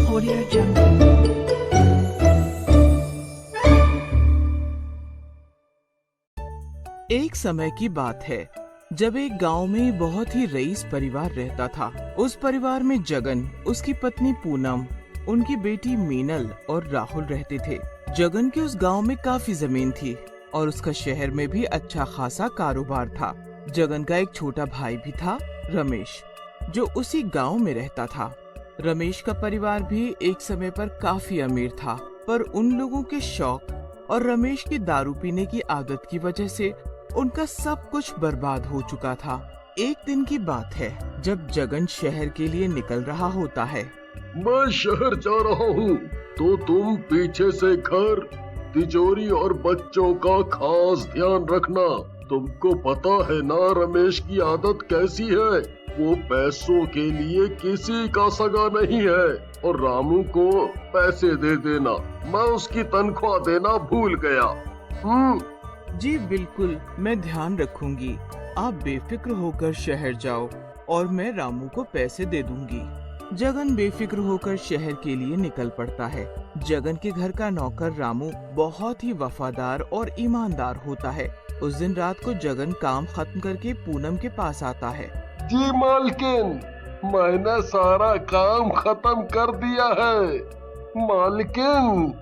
Audio Jungle। एक समय की बात है जब एक गांव में बहुत ही रईस परिवार रहता था। उस परिवार में जगन, उसकी पत्नी पूनम, उनकी बेटी मीनल और राहुल रहते थे। जगन के उस गांव में काफी जमीन थी और उसका शहर में भी अच्छा खासा कारोबार था। जगन का एक छोटा भाई भी था, रमेश, जो उसी गांव में रहता था। रमेश का परिवार भी एक समय पर काफी अमीर था, पर उन लोगों के शौक और रमेश की दारू पीने की आदत की वजह से उनका सब कुछ बर्बाद हो चुका था। एक दिन की बात है जब जगन शहर के लिए निकल रहा होता है। मैं शहर जा रहा हूँ, तो तुम पीछे से घर, तिजोरी और बच्चों का खास ध्यान रखना। तुमको पता है ना रमेश की आदत कैसी है। वो पैसों के लिए किसी का सगा नहीं है। और रामू को पैसे दे देना, मैं उसकी तनख्वाह देना भूल गया। जी बिल्कुल, मैं ध्यान रखूंगी। आप बेफिक्र होकर शहर जाओ और मैं रामू को पैसे दे दूंगी। जगन बेफिक्र होकर शहर के लिए निकल पड़ता है। जगन के घर का नौकर रामू बहुत ही वफादार और ईमानदार होता है। उस दिन रात को जगन काम खत्म करके पूनम के पास आता है। जी मालकिन, मैंने सारा काम खत्म कर दिया है। मालकिन,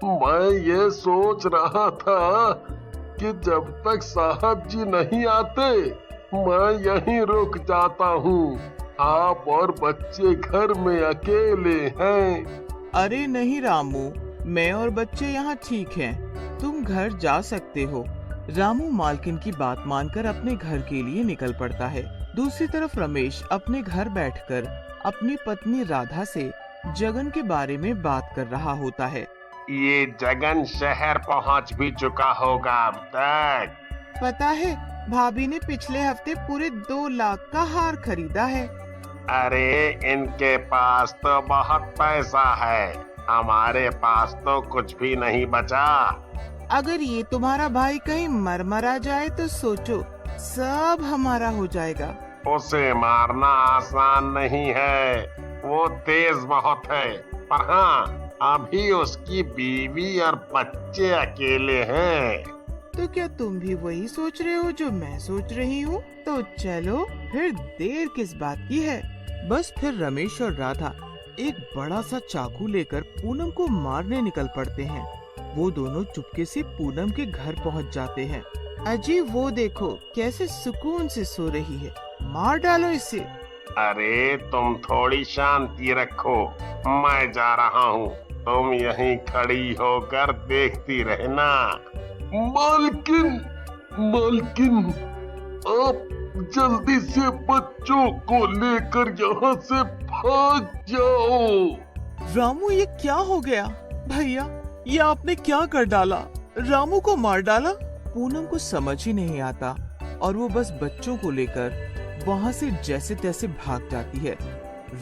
मैं ये सोच रहा था कि जब तक साहब जी नहीं आते मैं यहीं रुक जाता हूँ। आप और बच्चे घर में अकेले हैं। अरे नहीं रामू, मैं और बच्चे यहाँ ठीक हैं। तुम घर जा सकते हो। रामू मालकिन की बात मानकर अपने घर के लिए निकल पड़ता है। दूसरी तरफ रमेश अपने घर बैठकर अपनी पत्नी राधा से जगन के बारे में बात कर रहा होता है। ये जगन शहर पहुंच भी चुका होगा अब तक। पता है, भाभी ने पिछले हफ्ते पूरे 2 लाख का हार खरीदा है। अरे इनके पास तो बहुत पैसा है, हमारे पास तो कुछ भी नहीं बचा। अगर ये तुम्हारा भाई कहीं मरा जाए तो सोचो, सब हमारा हो जाएगा। उसे मारना आसान नहीं है, वो तेज बहुत है। पर हाँ, अभी उसकी बीवी और बच्चे अकेले हैं। तो क्या तुम भी वही सोच रहे हो जो मैं सोच रही हूँ? तो चलो फिर देर किस बात की है। बस फिर रमेश और राधा एक बड़ा सा चाकू लेकर पूनम को मारने निकल पड़ते हैं। वो दोनों चुपके से पूनम के घर पहुँच जाते हैं। अजी वो देखो कैसे सुकून से सो रही है, मार डालो इसे। अरे तुम थोड़ी शांति रखो, मैं जा रहा हूँ, तुम यहीं खड़ी होकर देखती रहना। मालकिन, मालकिन, आप जल्दी से बच्चों को लेकर यहाँ से भाग जाओ। रामू ये क्या हो गया? भैया ये आपने क्या कर डाला? रामू को मार डाला? पूनम को समझ ही नहीं आता और वो बस बच्चों को लेकर वहाँ से जैसे तैसे भाग जाती है।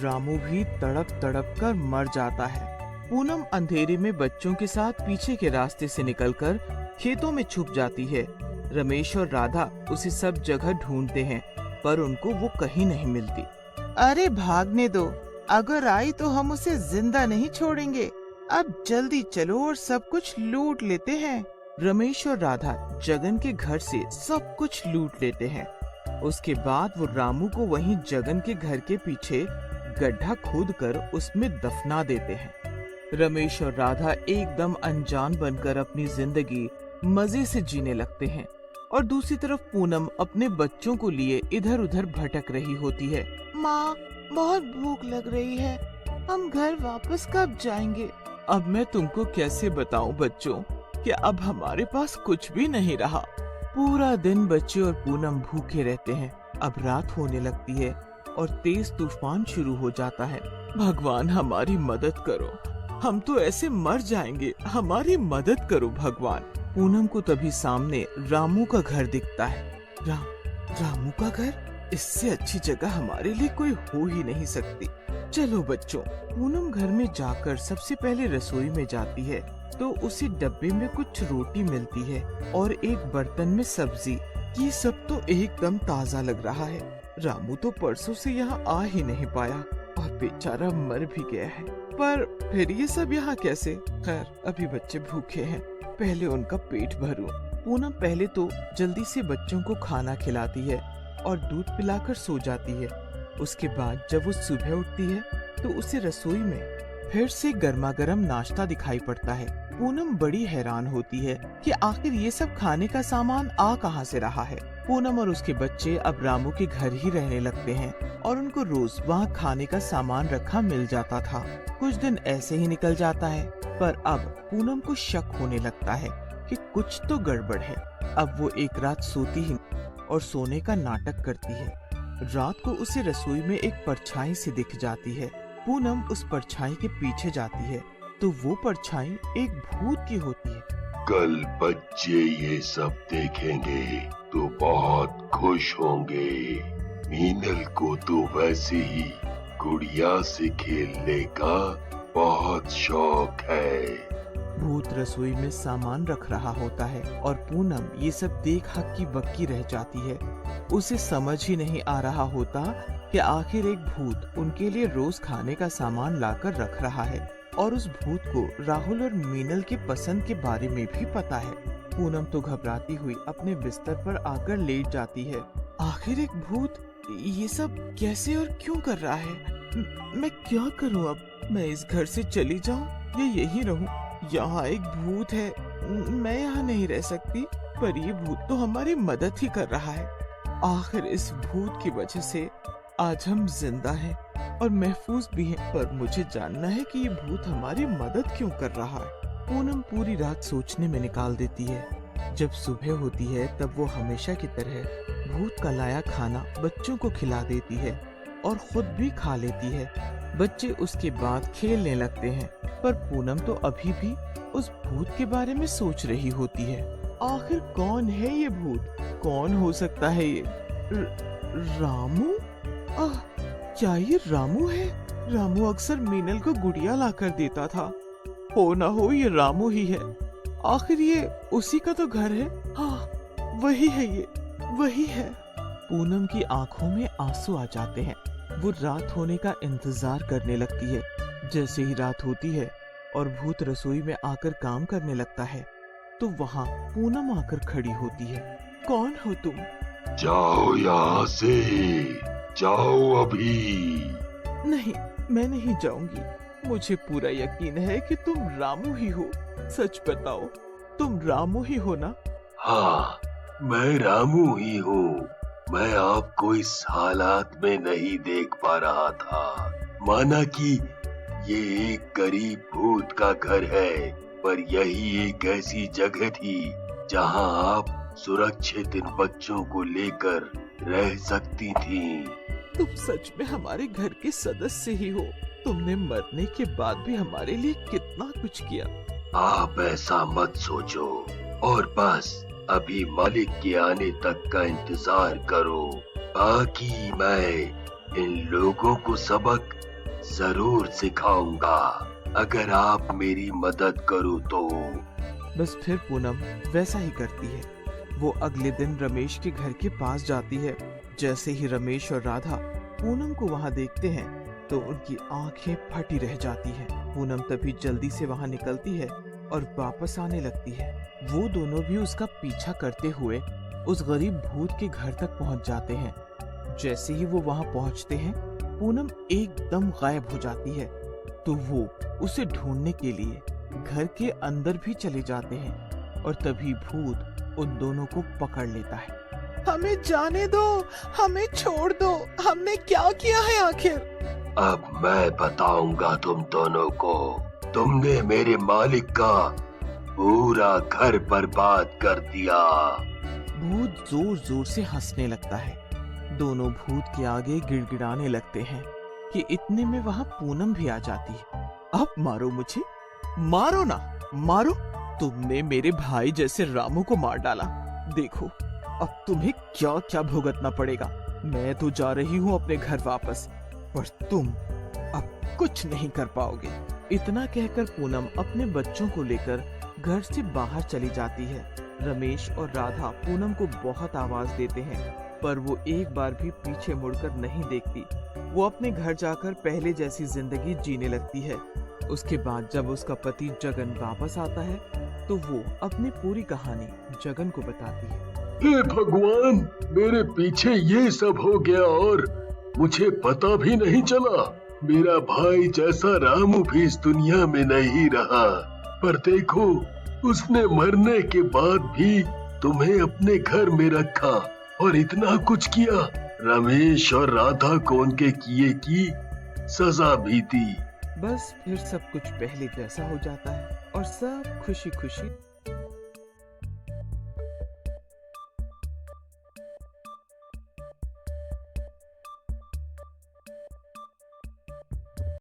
रामू भी तड़प तड़प कर मर जाता है। पूनम अंधेरे में बच्चों के साथ पीछे के रास्ते से निकलकर खेतों में छुप जाती है। रमेश और राधा उसे सब जगह ढूंढते हैं, पर उनको वो कहीं नहीं मिलती। अरे भागने दो, अगर आई तो हम उसे जिंदा नहीं छोड़ेंगे। अब जल्दी चलो और सब कुछ लूट लेते हैं। रमेश और राधा जगन के घर से सब कुछ लूट लेते हैं। उसके बाद वो रामू को वहीं जगन के घर के पीछे गड्ढा खोदकर उसमें दफना देते हैं। रमेश और राधा एकदम अनजान बनकर अपनी जिंदगी मजे से जीने लगते हैं और दूसरी तरफ पूनम अपने बच्चों को लिए इधर उधर भटक रही होती है। माँ, बहुत भूख लग रही है, हम घर वापस कब जाएंगे? अब मैं तुमको कैसे बताऊं बच्चों कि अब हमारे पास कुछ भी नहीं रहा। पूरा दिन बच्चे और पूनम भूखे रहते हैं। अब रात होने लगती है और तेज तूफान शुरू हो जाता है। भगवान हमारी मदद करो, हम तो ऐसे मर जाएंगे, हमारी मदद करो भगवान। पूनम को तभी सामने रामू का घर दिखता है। रामू का घर? इससे अच्छी जगह हमारे लिए कोई हो ही नहीं सकती। चलो बच्चों, पूनम घर में जाकर सबसे पहले रसोई में जाती है तो उसी डब्बे में कुछ रोटी मिलती है और एक बर्तन में सब्जी। ये सब तो एकदम ताजा लग रहा है। रामू तो परसों से यहाँ आ ही नहीं पाया। और बेचारा मर भी गया है। पर फिर ये सब यहाँ कैसे? खैर, अभी बच्चे भूखे हैं, पहले उनका पेट भरूं। पूनम पहले तो जल्दी से बच्चों को खाना खिलाती है और दूध पिलाकर सो जाती है। उसके बाद जब वो सुबह उठती है तो उसे रसोई में फिर से गर्मा गर्म नाश्ता दिखाई पड़ता है। पूनम बड़ी हैरान होती है कि आखिर ये सब खाने का सामान आ कहां से रहा है। पूनम और उसके बच्चे अब रामू के घर ही रहने लगते हैं और उनको रोज वहाँ खाने का सामान रखा मिल जाता था। कुछ दिन ऐसे ही निकल जाता है, पर अब पूनम को शक होने लगता है कि कुछ तो गड़बड़ है। अब वो एक रात सोती ही और सोने का नाटक करती है। रात को उसे रसोई में एक परछाई सी दिख जाती है। पूनम उस परछाई के पीछे जाती है तो वो परछाई एक भूत की होती है। कल बच्चे ये सब देखेंगे तो बहुत खुश होंगे। मीनल को तो वैसे ही गुड़िया से खेलने का बहुत शौक है। भूत रसोई में सामान रख रहा होता है और पूनम ये सब देख हक्की बक्की रह जाती है। उसे समझ ही नहीं आ रहा होता कि आखिर एक भूत उनके लिए रोज खाने का सामान लाकर रख रहा है और उस भूत को राहुल और मीनल के पसंद के बारे में भी पता है। पूनम तो घबराती हुई अपने बिस्तर पर आकर लेट जाती है। आखिर एक भूत ये सब कैसे और क्यों कर रहा है? मैं क्या करूं अब? मैं इस घर से चली जाऊं या यहीं रहूं? यहाँ एक भूत है, मैं यहाँ नहीं रह सकती। पर ये भूत तो हमारी मदद ही कर रहा है। आखिर इस भूत की वजह से आज हम जिंदा हैं और महफूज भी हैं, पर मुझे जानना है कि ये भूत हमारी मदद क्यों कर रहा है। पूनम पूरी रात सोचने में निकाल देती है। जब सुबह होती है तब वो हमेशा की तरह भूत का लाया खाना बच्चों को खिला देती है और खुद भी खा लेती है। बच्चे उसके बाद खेलने लगते हैं, पर पूनम तो अभी भी उस भूत के बारे में सोच रही होती है। आखिर कौन है ये भूत? कौन हो सकता है ये? रामू? क्या ये रामू है? रामू अक्सर मीनल को गुड़िया लाकर देता था। हो ना हो ये रामू ही है। आखिर ये उसी का तो घर है। हाँ, वही है, ये वही है। पूनम की आंखों में आंसू आ जाते हैं। वो रात होने का इंतजार करने लगती है। जैसे ही रात होती है और भूत रसोई में आकर काम करने लगता है तो वहाँ पूनम आकर खड़ी होती है। कौन हो तुम? जाओ यहाँ से, जाओ अभी। नहीं, मैं नहीं जाऊंगी। मुझे पूरा यकीन है कि तुम रामू ही हो। सच बताओ, तुम रामू ही हो ना? हाँ, मैं रामू ही हूँ। मैं आपको इस हालात में नहीं देख पा रहा था। माना कि ये एक गरीब भूत का घर है, पर यही एक ऐसी जगह थी जहाँ आप सुरक्षित इन बच्चों को लेकर रह सकती थीं। तुम सच में हमारे घर के सदस्य ही हो। तुमने मरने के बाद भी हमारे लिए कितना कुछ किया। आप ऐसा मत सोचो और बस अभी मालिक के आने तक का इंतजार करो। बाकी मैं इन लोगों को सबक जरूर सिखाऊंगा अगर आप मेरी मदद करो तो। बस फिर पूनम वैसा ही करती है। वो अगले दिन रमेश के घर के पास जाती है। जैसे ही रमेश और राधा पूनम को वहाँ देखते हैं तो उनकी आंखें फटी रह जाती हैं। पूनम तभी जल्दी से वहाँ निकलती है और वापस आने लगती है। वो दोनों भी उसका पीछा करते हुए उस गरीब भूत के घर तक पहुँच जाते हैं। जैसे ही वो वहाँ पहुँचते हैं पूनम एकदम गायब हो जाती है, तो वो उसे ढूंढने के लिए घर के अंदर भी चले जाते हैं और तभी भूत उन दोनों को पकड़ लेता है। हमें जाने दो, हमें छोड़ दो, हमने क्या किया है आखिर? अब मैं बताऊंगा तुम दोनों को। तुमने मेरे मालिक का पूरा घर बर्बाद कर दिया। भूत जोर जोर से हंसने लगता है। दोनों भूत के आगे गिड़गिड़ाने लगते हैं कि इतने में वहाँ पूनम भी आ जाती है। अब मारो मुझे, मारो ना, मारो। तुमने मेरे भाई जैसे रामू को मार डाला। देखो अब तुम्हें क्या क्या भुगतना पड़ेगा। मैं तो जा रही हूँ अपने घर वापस, पर तुम अब कुछ नहीं कर पाओगे। इतना कहकर पूनम अपने बच्चों को लेकर घर से बाहर चली जाती है। रमेश और राधा पूनम को बहुत आवाज देते हैं, पर वो एक बार भी पीछे मुड़कर नहीं देखती। वो अपने घर जाकर पहले जैसी जिंदगी जीने लगती है। उसके बाद जब उसका पति जगन वापस आता है तो वो अपनी पूरी कहानी जगन को बताती है। हे भगवान, मेरे पीछे ये सब हो गया और मुझे पता भी नहीं चला। मेरा भाई जैसा रामू भी इस दुनिया में नहीं रहा। पर देखो, उसने मरने के बाद भी तुम्हें अपने घर में रखा और इतना कुछ किया। रमेश और राधा को उनके किए की सजा भी दी। बस फिर सब कुछ पहले जैसा हो जाता है और सब खुशी खुशी